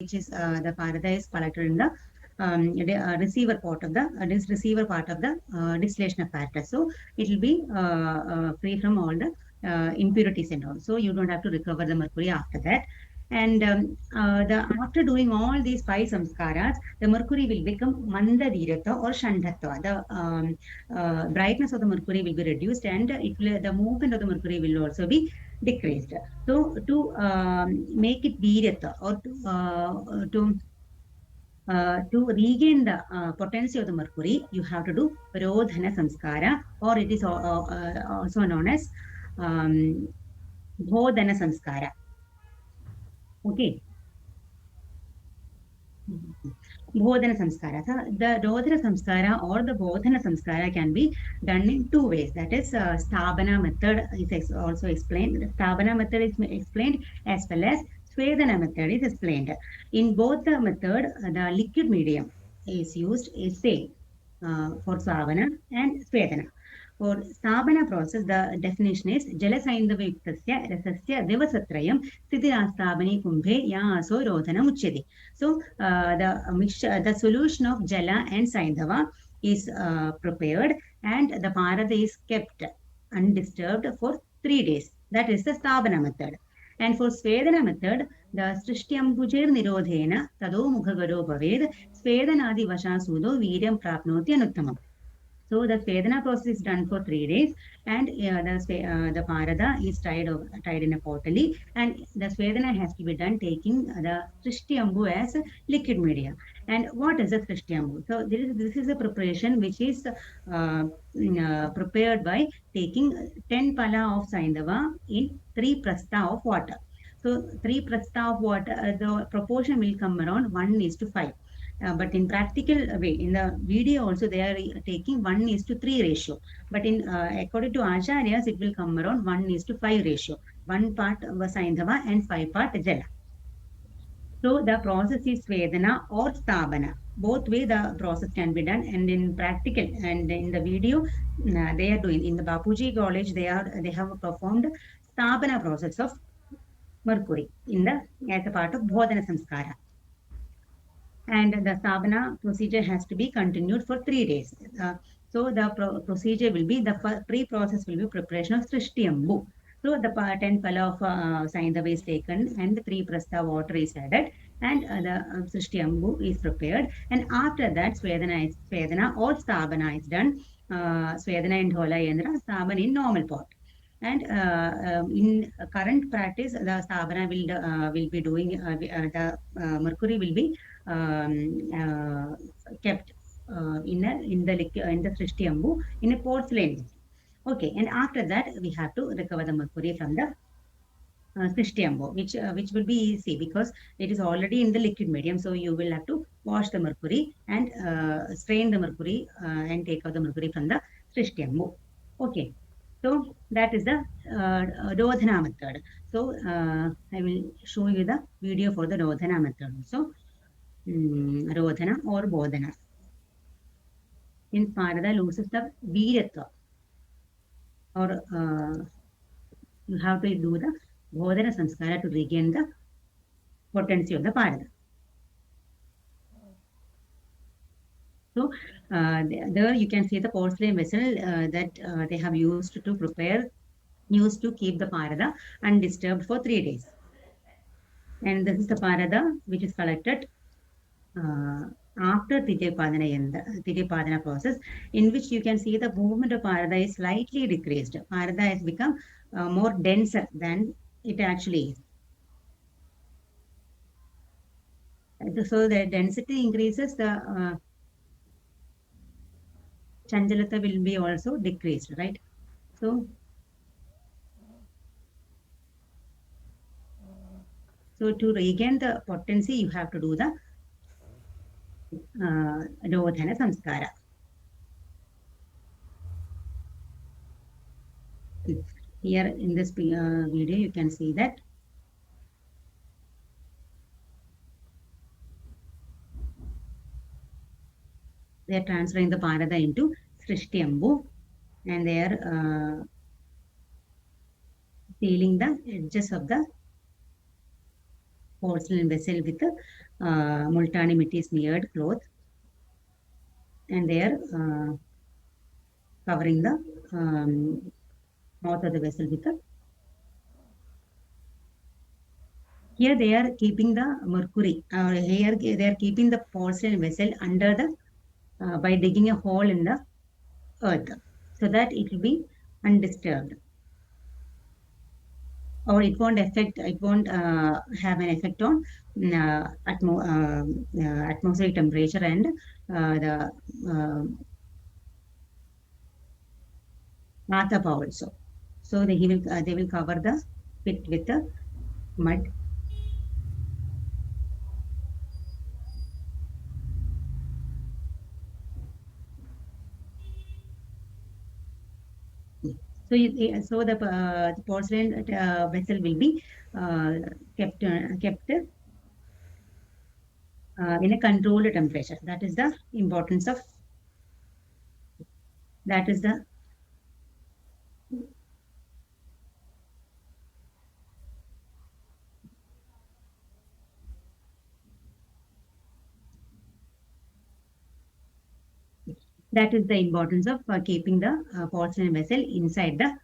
which is the parada is collected in the receiver part of the distillation apparatus. So it will be free from all the impurities and all. So you don't have to recover the mercury after that. And after doing all these 5 samskaras, the mercury will become mandadhirata or shandhatva. The brightness of the mercury will be reduced, and the movement of the mercury will also be decreased. So to make it dhirata, or to regain the potency of the mercury, you have to do rodhana samskara, or it is also known as bodhana samskara. Okay. Bodhana samskara. The Rodhana samskara or the Bodhana samskara can be done in 2 ways. That is, Sthapana method is also explained. The Sthapana method is explained, as well as Swedana method is explained. In both the method, the liquid medium is used is same for Sthapana and Swedana. For Sthapana process, the definition is Jalasaindavayuktasya rasasya divasatrayam sthitiraasthapane kumbhe ya aso rodhanam uchyate. So the solution of Jala and Saindava is prepared, and the parada is kept undisturbed for 3 days. That is the Sthapana method. And for Svedana method, the Srishtyambujir Nirodhena Tado Mukhagaro Bhaved Svedanadi Vashasudo Viryam Prapnoti Anuttamam. So the Svedana process is done for 3 days, and the parada is tied in a potali, and the Svedana has to be done taking the Srishtyambu as liquid media. And what is the Srishtyambu? So this is a preparation which is prepared by taking 10 pala of Saindava in 3 prastha of water. So 3 prastha of water, the proportion will come around 1:5. But in practical way, in the video also, they are taking 1:3 ratio. But in according to Acharyas, it will come around 1:5 ratio. 1 part Saindhava and 5 part Jala. So the process is Vedana or Sthapana. Both way the process can be done, and in practical and in the video, they are doing in the Bapuji College. They have performed Sthapana process of mercury as a part of Bodhana Samskara. And the Sthapana procedure has to be continued for 3 days. So the procedure will be, the pre-process will be preparation of Srishtyambu. So the 10 pala of Saindava is taken, and the 3 prastha water is added, and the Srishtyambu is prepared. And after that, Svedana or Sthapana is done. Svedana in Dhola Yendra, Sthapana in normal pot. And in current practice, the Sthapana will be doing, the mercury will be kept in the Srishtyambu in a porcelain. Okay, and after that we have to recover the mercury from the Srishtyambu, which will be easy because it is already in the liquid medium. So you will have to wash the mercury and strain the mercury and take out the mercury from the Srishtyambu. Okay. So that is the Rodhana method. So I will show you the video for the Rodhana method. So Rodhana or Bodhana. In Parada loses the Viratva, or you have to do the Bodhana Samskara to regain the potency of the Parada. So there you can see the porcelain vessel that they have used to keep the parada undisturbed for 3 days. And this is the parada which is collected after Tidyapadana process, in which you can see the movement of parada is slightly decreased. Parada has become more denser than it actually is. So the density increases, the Chanjalata will be also decreased, right? So to regain the potency, you have to do the Rodhana Samskara. Here in this video, you can see that they are transferring the parada into Srishtyambu, and they are sealing the edges of the porcelain vessel with Multani mitti smeared cloth, and they are covering the mouth of the vessel with a. Here they are keeping the mercury. Here they are keeping the porcelain vessel under the by digging a hole in the earth, so that it will be undisturbed, or it won't affect. It won't have an effect on atmospheric temperature and the Matapa also. So they will cover the pit with the mud. So the porcelain vessel will be kept in a controlled temperature. That is the importance of. That is the importance of keeping the porcelain vessel inside the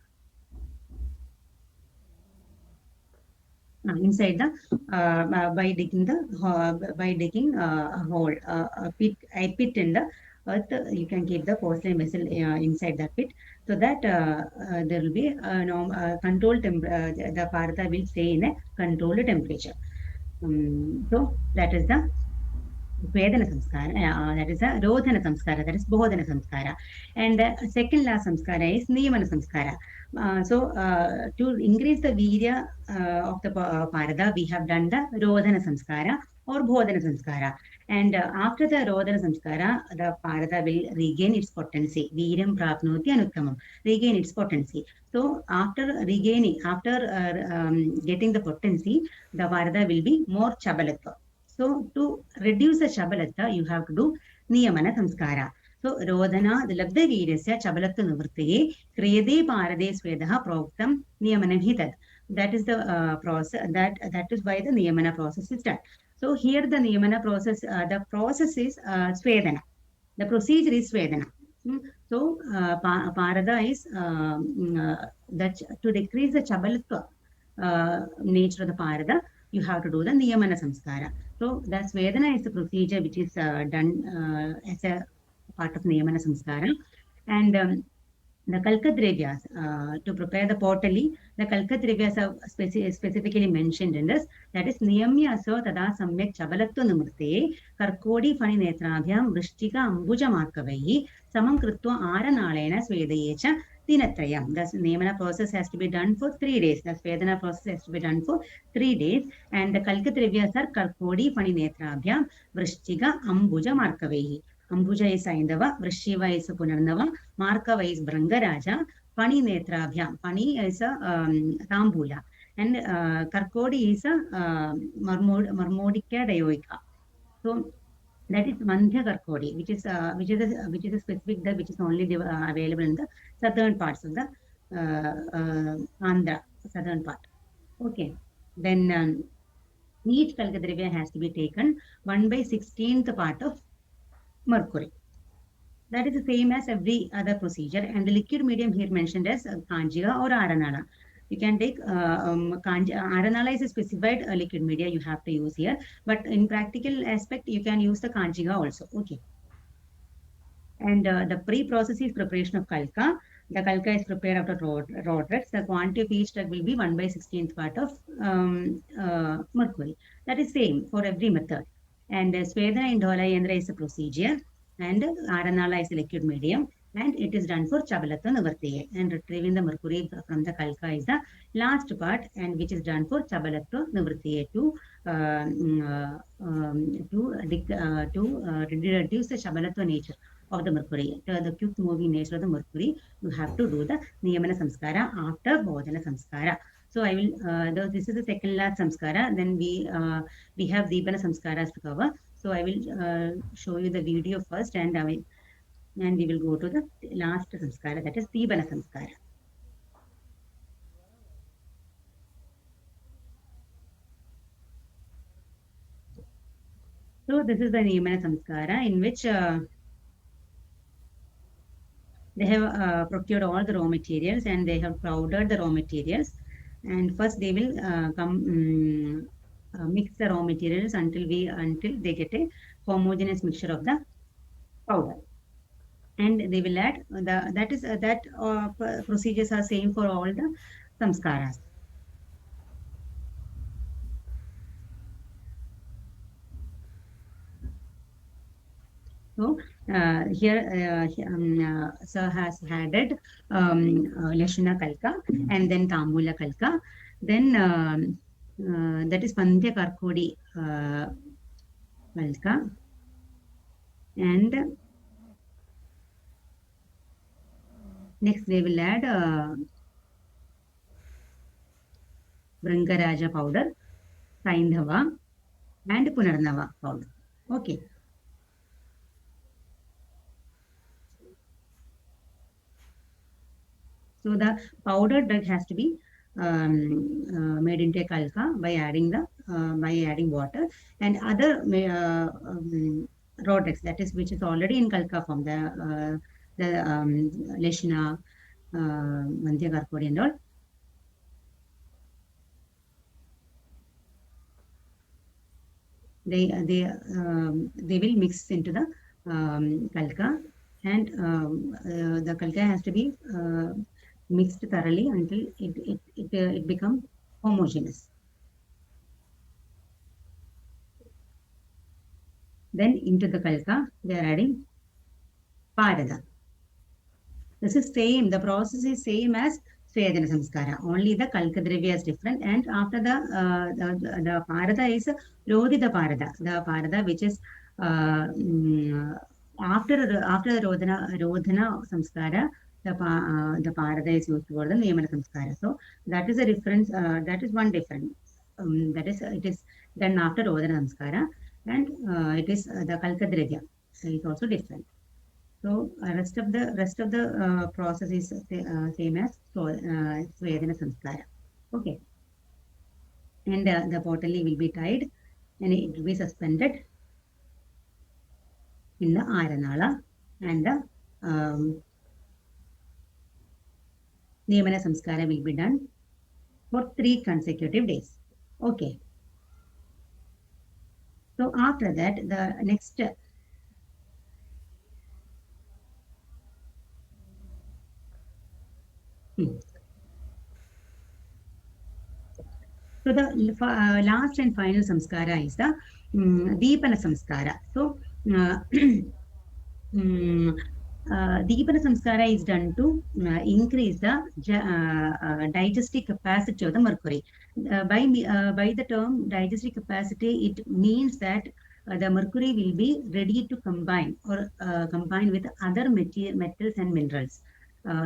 by digging a hole, a pit in the earth. You can keep the porcelain vessel inside the pit, so that there will be controlled the parda will stay in a controlled temperature. So that is the Vedana Samskara, that is a Rodhana Samskara, that is Bodhana Samskara. And the second last Samskara is Niyamana Samskara. To increase the Virya of the Parada, we have done the Rodhana Samskara or Bodhana Samskara. And after the Rodhana Samskara, the Parada will regain its potency. Viryam Prapnoti Anuttamam, regain its potency. So after getting the potency, the Parada will be more Chabalatva. So to reduce the Chabalatha, you have to do Niyamana Samskara. So Rodhana, the Labda Virasya Chabalatha Nivritte, Kriyade Parade Svedaha Proktam Niyamana Hitat. That is the process, that is why the Niyamana process is done. So here the Niyamana process, the process is Svedana. The procedure is Svedana. So Parada is that to decrease the Chabalatva nature of the Parada, you have to do the Niyamana Samskara. So the Svedana is the procedure which is done as a part of Niyamana Samskara. And the Kalkadrevyas, to prepare the pottery, the Kalkadrevyas are specifically mentioned in this. That is Niyamya Aso Tada Samyak Chabalattu Namurte, Karkodi Fani Netrabhyam, Vrishtika Ambuja Markavai, Samam Krutva Aranalena Svedayecha, Dinatrayam. The Niyamana process has to be done for 3 days. The Svedana process has to be done for 3 days. And the Kalkadrevyas are Karkodi Fani Netrabhyam, Vrishtika Ambuja Markavai. Ambuja is Saindava, Vrishiva is Punarnava, Markava is Brangaraja, Pani Netrabhyam. Pani is a Tambula, and Karkodi is a Marmodica Dioica. So that is Mandhya Karkodi, which is a specific dye which is only available in the southern parts of the Andhra, southern part. Okay, then each Kalkadrivya has to be taken 1/16th part of mercury. That is the same as every other procedure. And the liquid medium here mentioned as Kanjiga or Aranala. You can take Aranala is a specified liquid media you have to use here. But in practical aspect, you can use the Kanjiga also. Okay. And the pre-process is preparation of Kalka. The Kalka is prepared after raw drugs. The quantity of each drug will be 1/16th part of mercury. That is same for every method. And Svedana in Dholayendra is a procedure, and Aranala is a liquid medium, and it is done for Chabalatha Nivartiye. And retrieving the mercury from the Kalka is the last part, and which is done for Chabalatha Nivartiye to reduce the Chabalatha nature of the mercury, the quick moving nature of the mercury. You have to do the Niyamana Samskara after Bodhana Samskara. So I will, this is the second last Samskara. Then we have Deepana Samskaras to cover. So I will show you the video first, and we will go to the last Samskara, that is Deepana Samskara. So this is the Niyamana Samskara in which they have procured all the raw materials and they have powdered the raw materials. And first they will mix the raw materials until they get a homogeneous mixture of the powder. And they will add that procedures are same for all the samskaras. So here sir has added Lashuna Kalka and then Tambula Kalka. Then that is Pandya Karkodi Kalka. And next they will add Vrangaraja powder, Saindhava and Punarnava powder. Okay. So the powdered drug has to be made into a kalka by adding water, and other raw drugs, that is which is already in kalka form, the Leshna, Mandya Karkodi and all. They will mix into the kalka, and the kalka has to be mixed thoroughly until it becomes homogeneous. Then into the kalka, they are adding parada. This is same. The process is same as Swedana Samskara. Only the kalka dravya is different. And after the parada is Lodhita parada. The parada which is after the Rodhana Samskara, the parada is used for the Niyamana Samskara. So that is a difference. That is one difference. That is it is done after Rodhana Samskara, and it is the kalka dravya. So it's also different. So rest of the process is same as Swedana Samskara. Okay. And the potali will be tied and it will be suspended in the Aranala, and the Niyamana Samskara will be done for 3 consecutive days. Okay. So after that, the next So the last and final samskara is the Deepana Samskara. So Deepana Samskara is done to increase the digestive capacity of the mercury. By the term digestive capacity, it means that the mercury will be ready to combine or combine with other metals and minerals.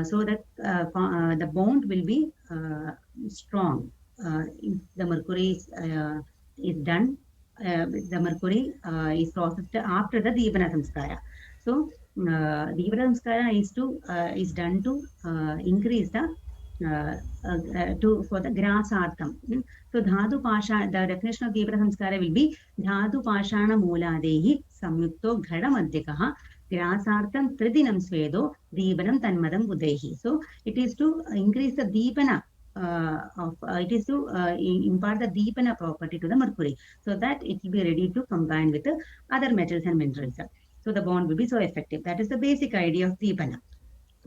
So that the bond will be strong. If the mercury is done, the mercury is processed after the Deepana Samskara. So Deepana Samskara is done to increase the for the grasartham. So Dhatu Pasha, the definition of Deepana Samskara will be Dhatu Pashana Mooladehi Samyukto Ghada Madhyakaha Grasartham Tridinam Svedo Deepanam Tanmadam Buddhehi. So it is to increase the Deepana it is to impart the Deepana property to the mercury, so that it will be ready to combine with the other metals and minerals. So the bond will be so effective. That is the basic idea of Deepana.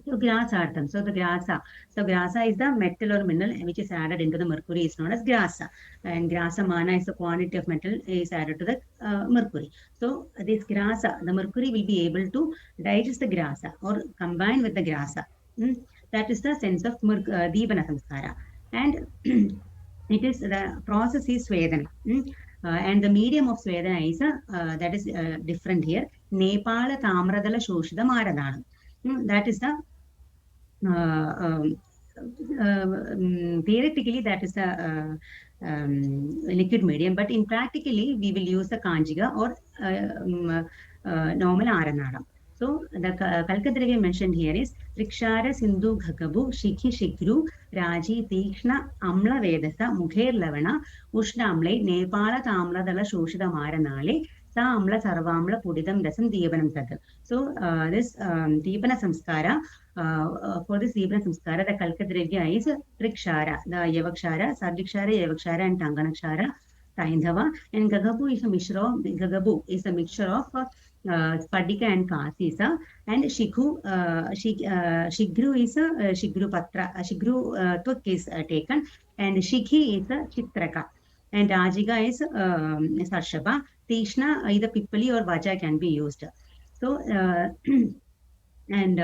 So grasartham. So the grasa. So grasa is the metal or mineral which is added into the mercury is known as grasa. And grasa mana is the quantity of metal is added to the mercury. So this grasa, the mercury will be able to digest the grasa or combine with the grasa. That is the sense of Deepana Samskara. And it is the process is Swedana. And the medium of Swedana is that is different here. Nepala Tamradala Shoshida Maradana. That is the theoretically that is a liquid medium, but in practically we will use the Kanjiga or normal Aranada. So the Kalka Dravya mentioned here is Rikshara Sindhu Ghakabu Shikhi Shikru Raji Tikshna Amla Vedasa Mukher Lavana Ushna Amle Nepala Tamla Dala Shoshida Maranale Prastha Amla Sarvamla Pudidam Rasam Deepanam Tat. So this Deepana Samskara, for this Deepana Samskara, the Kalkadrevya is Trikshara, the Yavakshara, Sardikshara, Yavakshara, and Tanganakshara, Taindhava, and Gagabu is a mixture of Gagabu is a mixture of Spadika and Kasisa, and Shigru is a Shigru Patra, Shigru Twak is taken, and Shikhi is a Chitraka, and Ajiga is Sarshaba. Tishna, either Pippali or Vaja can be used. So, and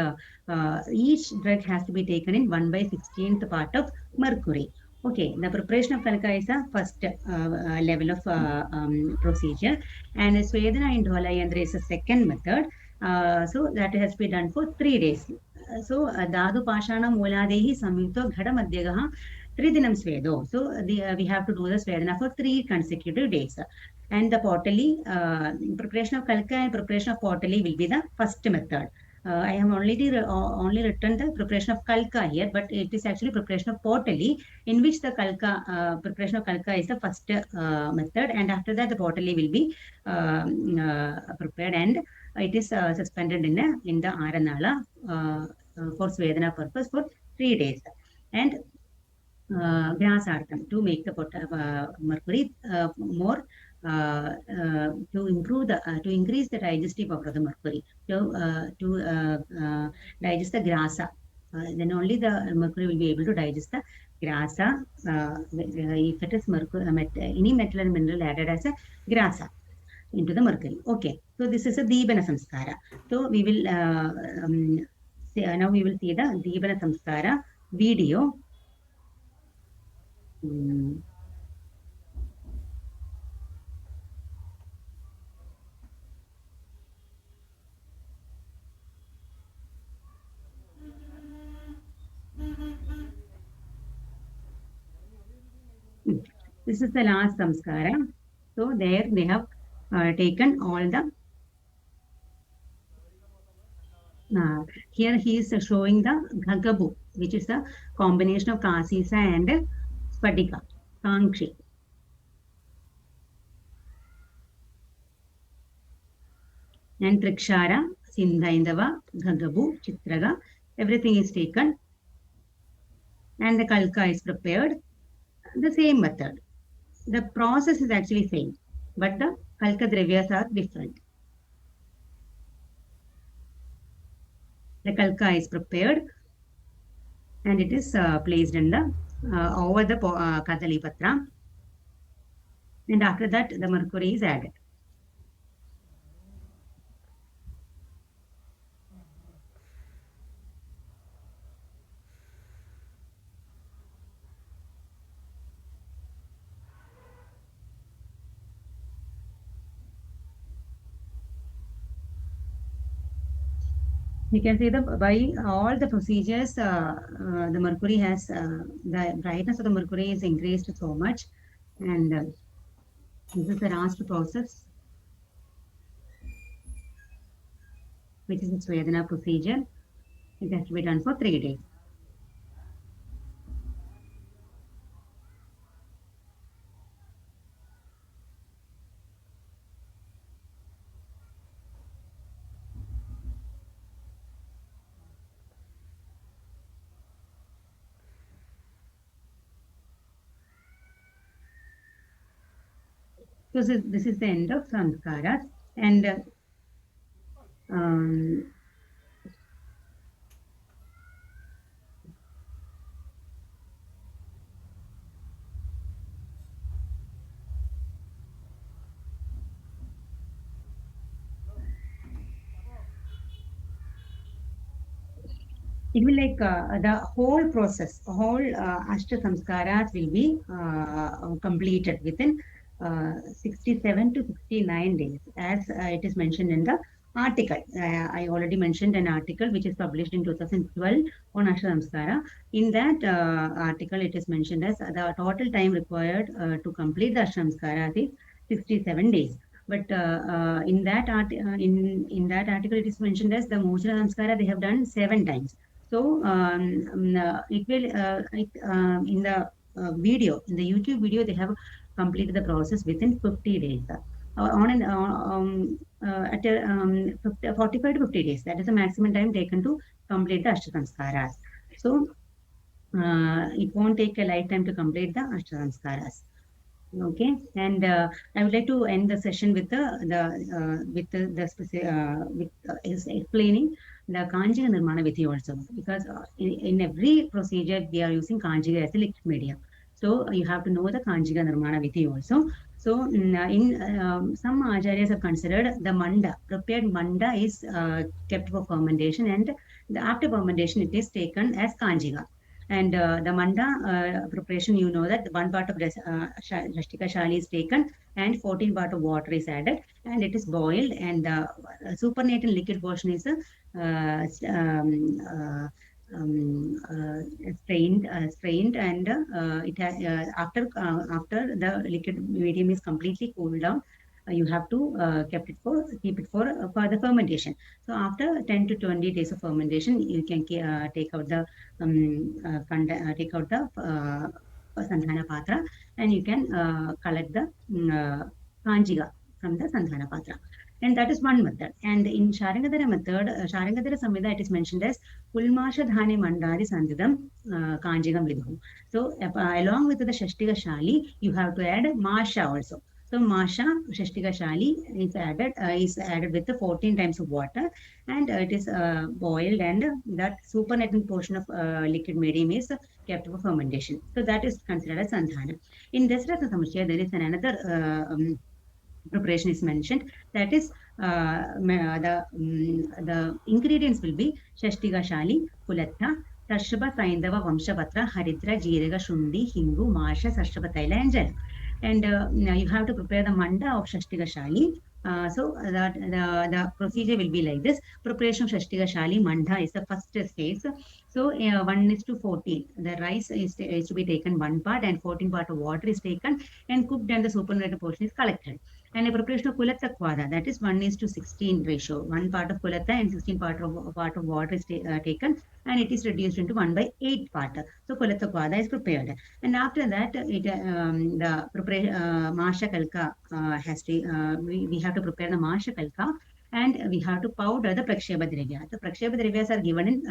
each drug has to be taken in 1/16th part of mercury. Okay, the preparation of Kalka is the first level of procedure, and Swedana in Dholayandra is a second method. So that has to be done for 3 days. So Dadu Pashana Muladehi Samyukta Ghada Madhyagaha Tridinam Svedo. So we have to do the Svedana for 3 consecutive days. And the Potali, preparation of Kalka and preparation of Potali will be the first method. I have only written the preparation of Kalka here, but it is actually preparation of Potali, in which the Kalka preparation of Kalka is the first method, and after that the Potali will be prepared, and it is suspended in the Aranala for Svedana purpose for 3 days. And Vyasartham to make the mercury more to improve the to increase the digestive power of the mercury, to digest the grasa. Then only the mercury will be able to digest the grasa. If it is mercury, any metal and mineral added as a grasa into the mercury. Okay, so this is a Deepana Samskara. So we will now we will see the Deepana Samskara video. This is the last samskara. So there they have taken all the. Here he is showing the Ghagabu, which is a combination of Kasisa and Spadika, Kankshi. And Trikshara, Sindhaindava, Ghagabu, Chitraga, everything is taken. And the Kalka is prepared. The same method. The process is actually same, but the Kalka Dravyas are different. The Kalka is prepared and it is placed in the over the Kadali Patra, and after that the mercury is added. You can see by all the procedures, the mercury has, the brightness of the mercury is increased so much, and this is the last process, which is the Svedana procedure. It has to be done for 3 days. So this is the end of samskaras, and it will like the whole process, whole Ashta Samskaras will be completed within 67 to 69 days, as it is mentioned in the article. I already mentioned an article which is published in 2012 on Ashta Samskara. In that article, it is mentioned as the total time required to complete the Ashta Samskara is 67 days. But in that article, it is mentioned as the Mochana Samskara they have done 7 times. So it will in the video, in the YouTube video, they have completed the process within 50 days. at 45 to 50 days. That is the maximum time taken to complete the Ashtasamskaras. So it won't take a lifetime to complete the Ashtasamskaras. Okay, and I would like to end the session with is explaining the Kanjiga Nirmana Vidhi also, because in every procedure we are using Kanjiga as a liquid medium. So you have to know the Kanjiga Nirmana Vidhi also. So in some acharyas have considered the manda, prepared manda is kept for fermentation, and after fermentation it is taken as Kanjiga. And the manda preparation, you know that one part of Rashtika Shali is taken and 14 part of water is added and it is boiled, and the supernatant liquid portion is strained, and after the liquid medium is completely cooled down, you have to keep it for the fermentation. So after 10 to 20 days of fermentation, you can take out the Sandhana Patra, and you can collect the Kanjiga from the Sandhana Patra. And that is one method. And in Sharangadhara method, Sharangadhara Samhita, it is mentioned as Pulmasha Dhani Mandari Sandhidam Kanjigam Vidhu. So along with the Shashtika Shali, you have to add Masha also. So Masha Shashtika Shali is added with the 14 times of water, and it is boiled, and that supernatant portion of liquid medium is kept for fermentation. So that is considered as Sandhana. In Dasrata Samshaya, there is another preparation is mentioned. That is the ingredients will be Shashtika Shali, Kulatta, Sarshaba Saindava Vamshapatra, Haridra, Jeeraga, Shundi, Hingu, Masha, Sarshaba Taila, and Jal. And now you have to prepare the manda of Shashtika Shali. So that the procedure will be like this. Preparation of Shashtika Shali manda is the first phase. So 1:14. The rice is to be taken one part, and 14 part of water is taken and cooked, and the supernatant portion is collected. And a preparation of Kulatta Kwada, that is 1:16 ratio. One part of Kulatta and 16 part of water is taken, and it is reduced into 1/8 part. So Kulatta Kwada is prepared. And after that, the preparation Masha Kalka has to, we have to prepare the Masha Kalka, and we have to powder the Praksheba Dravya. The Praksheba Dravyas are given in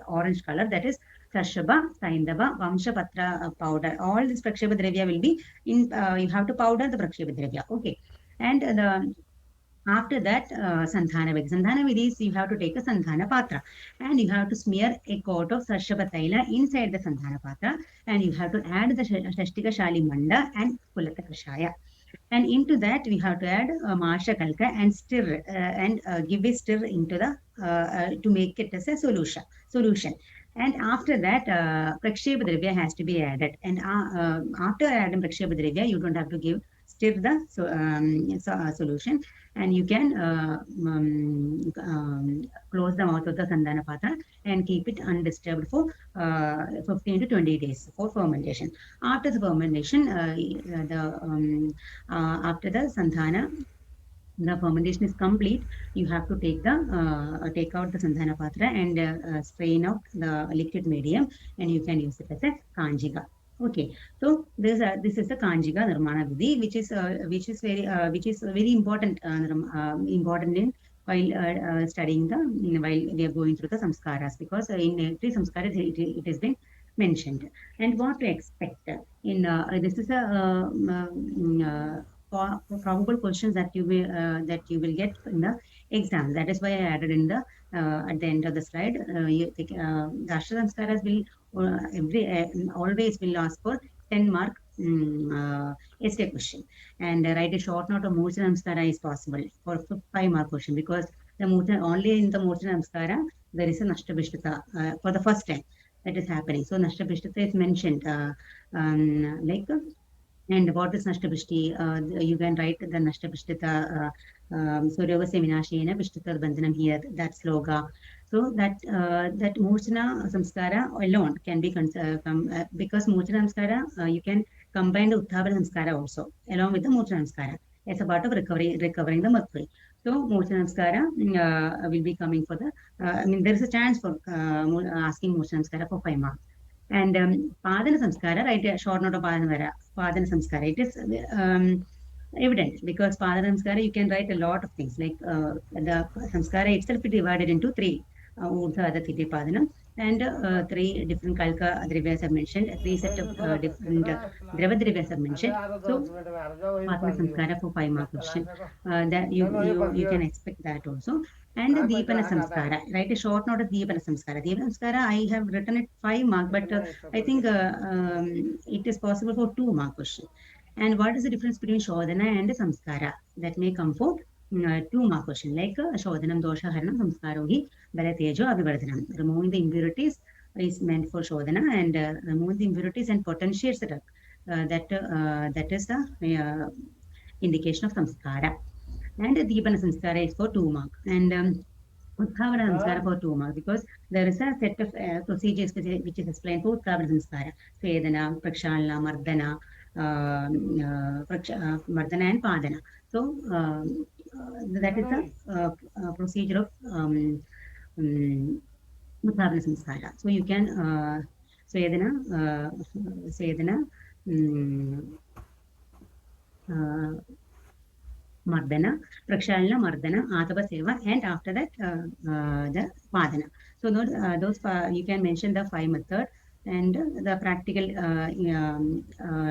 orange color, that is Sarshaba, Saindava, Vamshapatra powder. All this Praksheba Dravya will be in, you have to powder the Praksheba Dravya. Okay. And after that, Sandhana Vidhi. Sandhana Vidhi is you have to take a Sandhana Patra, and you have to smear a coat of Sarshaba Taila inside the Sandhana Patra, and you have to add the Shashtika Shali Manda and Kulatta Kashaya. And into that, we have to add Masha Kalka and stir and give a stir into the to make it as a solution. And after that, Praksheba Dravya has to be added. And after adding Praksheba Dravya, you don't have to stir the solution, and you can close the mouth of the Sandhana Patra and keep it undisturbed for 15 to 20 days for fermentation. After the fermentation, after the Sandhana, the fermentation is complete, you have to take out the Sandhana Patra and strain out the liquid medium, and you can use it as a Kanjiga. Okay, so this is the Kanjiga Nirmana Vidhi, which is very important in while studying while we are going through the samskaras, because in every samskara it has been mentioned. And what to expect in this is a probable questions that you will get in the exam. That is why I added in the at the end of the slide. The Ashtasamskaras will always will ask for 10 mark essay question, and write a short note of Murcha Namaskara is possible for 5 mark question, because the only in the Murcha Namaskara there is a Nashtabhishtata for the first time that is happening. So Nashtabhishtata is mentioned like. And what is Nashtabhishti? You can write the Nashtabhishtita Suryogase Vinashena Vishtita Bandhanam here, that sloga. So that Murchana Samskara alone can be because Murchana Samskara you can combine the Utthabala Samskara also along with the Murchana Samskara as a part of recovering the mercury. So Murchana Samskara will be coming for the. I mean, there is a chance for asking Murchana Samskara for 5 marks. And Padana Samskara, write a short note of Padana Samskara. It is evident, because Pada Samskara, you can write a lot of things. Like the Samskara itself is divided into three. Urdhva, Adha, Tithi, Padana, and three different Kalka Drivyas are mentioned, three set of different Drava Drivyas are mentioned. So, Padma Samskara for 5 mark question. That you can expect that also. And the Deepana Samskara, write a short note of Deepana Samskara. Deepana Samskara, I have written it 5 mark, but I think it is possible for 2 mark question. And what is the difference between Shodhana and Samskara? That may come for 2 mark question. Like Shodhanam, Dosha, Haranam, Samskarohi, Balatejo, Abhivardhanam. Removing the impurities is meant for Shodhana, and removing the impurities and potentiates that is the indication of Samskara. And Deepana Samskara is for 2 mark. And Uthavana Samskara for 2 marks, because there is a set of procedures which is explained for Uthavana Samskara. Svedana, Prakshalana, Mardana, Mardana and Padana. So that is the procedure of Uthavana Samskara. So you can Svedana, Mardana, Prakshalana, Mardana, Atava Seva, and after that the Padana. So those you can mention the 5 method and the practical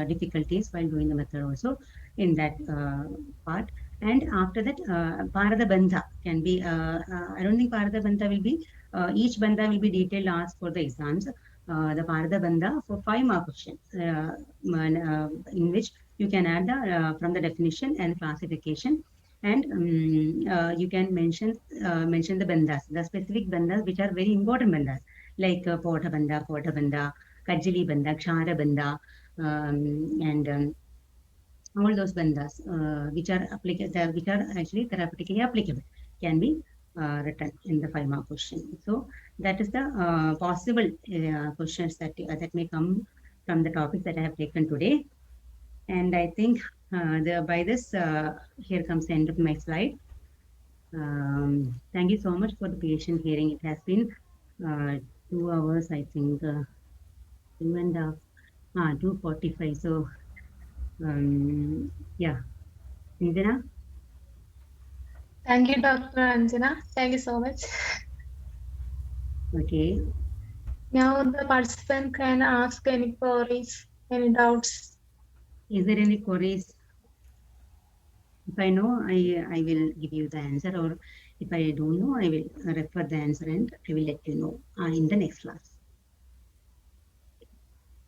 difficulties while doing the method also in that part. And after that, Parada Bandha can be, I don't think Parada Bandha will be, each Bandha will be detailed asked for the exams. The Parada Bandha for 5 mark question, in which you can add the from the definition and classification, and you can mention the bandhas, the specific bandhas which are very important bandhas, like Pota Bandha, Kajali Bandha, Kshara Bandha, and all those bandhas which are applicable, which are actually therapeutically applicable, can be written in the 5 mark question. So that is the possible questions that may come from the topics that I have taken today. And I think by this, here comes the end of my slide. Thank you so much for the patient hearing. It has been 2 hours, I think, 2:45. So, yeah. Nidina? Thank you, Dr. Anjana. Thank you so much. Okay. Now the participant can ask any queries, any doubts. Is there any queries? If I know, I will give you the answer, or if I don't know, I will refer the answer and I will let you know in the next class.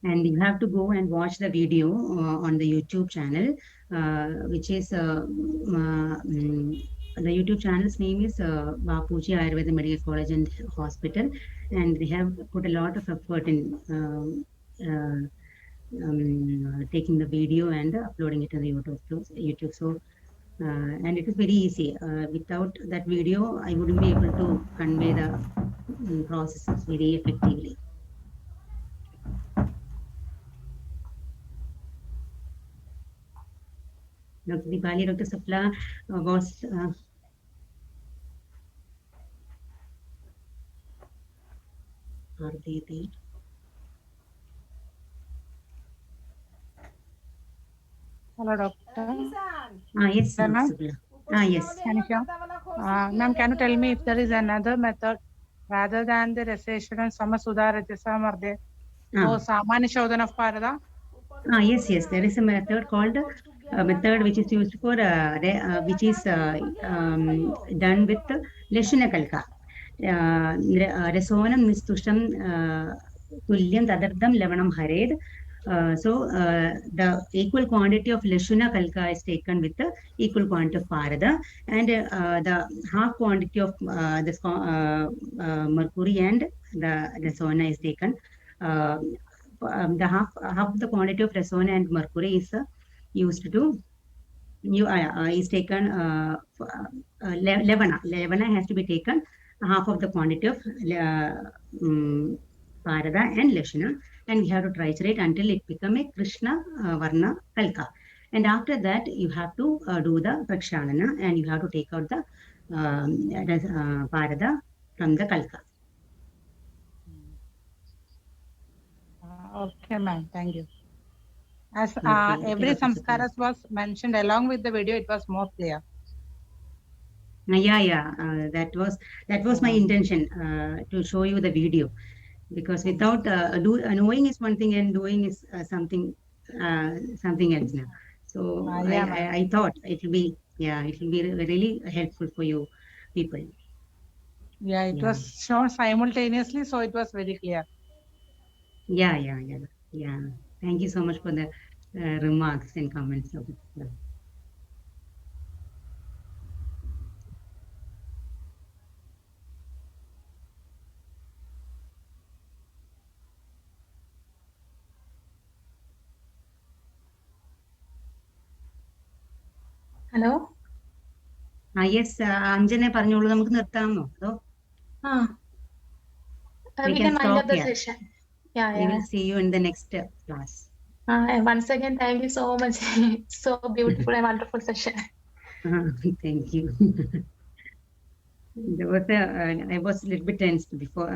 And you have to go and watch the video on the YouTube channel, which is the YouTube channel's name is Bapuji Ayurveda Medical College and Hospital, and they have put a lot of effort in taking the video and uploading it on the YouTube. So, and it is very easy. Without that video, I wouldn't be able to convey the processes very effectively. Dr. Dipali, Dr. Sapla was are they there? Hello, doctor. Yes, Ma'am. Yes. Ma'am, can you tell me if there is another method rather than the recitation and Samasudharajasam are there? So, Samanya Shodhana of Parada? Yes. There is a method called method which is used for which is done with Lashuna Kalka. Resonam Nistusham Tulyam Tadardam Lavanam Hared. So the equal quantity of Lashuna Kalka is taken with the equal quantity of Parada, and the half quantity of this mercury and the Resona is taken. The half the quantity of Resona and mercury is used to is taken Levana. Levana has to be taken half of the quantity of Parada and Lashana, and we have to triturate until it become a Krishna Varna Kalka. And after that, you have to do the Prakshalana, and you have to take out the Parada from the Kalka. Okay, ma'am. Thank you. As Okay, every okay, Dr. Supriya. samskaras was mentioned along with the video, it was more clear. Yeah, that was my intention to show you the video, because without knowing is one thing and doing is something else now. So Yeah, ma'am. I thought it will be really helpful for you people. Yeah, it Yeah. was shown simultaneously, so it was very clear. Yeah. Thank you so much for the remarks and comments of it. Hello? Yes, Anjane പറഞ്ഞോളൂ, നമുക്ക് നിർത്താമോ? അതോ Ah, we we can can wind stop up the here. session. Yeah, We yeah. will see you in the next class. And once again, thank you so much. So beautiful and wonderful session. Thank you. There was I was a little bit tense before.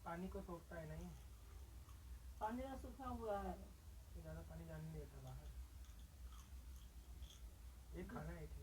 पानी को सोखता है नहीं, पानी का सूखा हुआ है, ज्यादा पानी जाने नहीं देता बाहर। एक खाना है।